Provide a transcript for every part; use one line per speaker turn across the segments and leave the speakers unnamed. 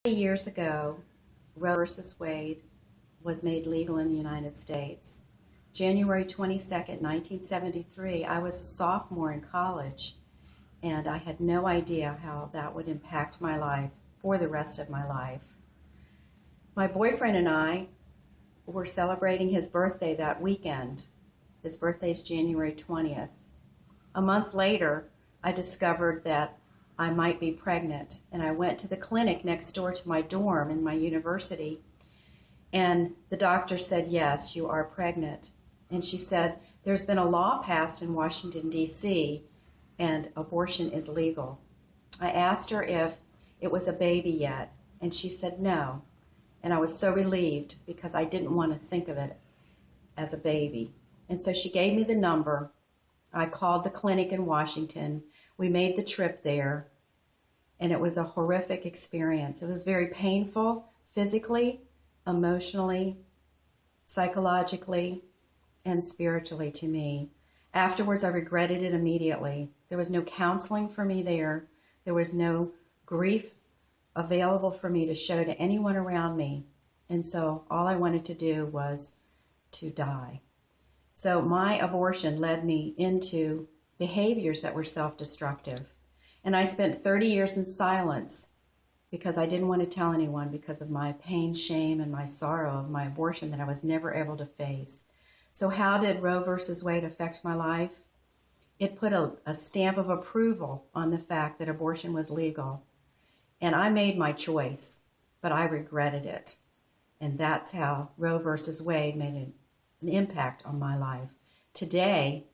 Years ago, Roe versus Wade was made legal in the United States. January 22nd, 1973, I was a sophomore in college, and I had no idea how that would impact my life for the rest of my life. My boyfriend and I were celebrating his birthday that weekend. His birthday is January 20th. A month later, I discovered that I might be pregnant, and I went to the clinic next door to my dorm in my university, and the doctor said, "Yes, you are pregnant." And she said, "There's been a law passed in Washington, D.C., and abortion is legal." I asked her if it was a baby yet, and she said no. And I was so relieved because I didn't want to think of it as a baby. And so she gave me the number. I called the clinic in Washington. We made the trip there, and it was a horrific experience. It was very painful physically, emotionally, psychologically, and spiritually to me. Afterwards, I regretted it immediately. There was no counseling for me there. There was no grief available for me to show to anyone around me. And so all I wanted to do was to die. So my abortion led me into behaviors that were self-destructive. And I spent 30 years in silence because I didn't want to tell anyone because of my pain, shame, and my sorrow of my abortion that I was never able to face. So how did Roe versus Wade affect my life? It put a stamp of approval on the fact that abortion was legal. And I made my choice, but I regretted it. And that's how Roe versus Wade made an impact on my life. Today,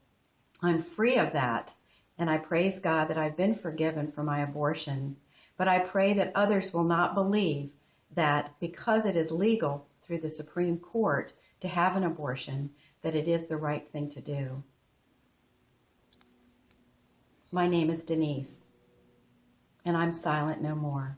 I'm free of that, and I praise God that I've been forgiven for my abortion. But I pray that others will not believe that because it is legal through the Supreme Court to have an abortion, that it is the right thing to do. My name is Denise, and I'm silent no more.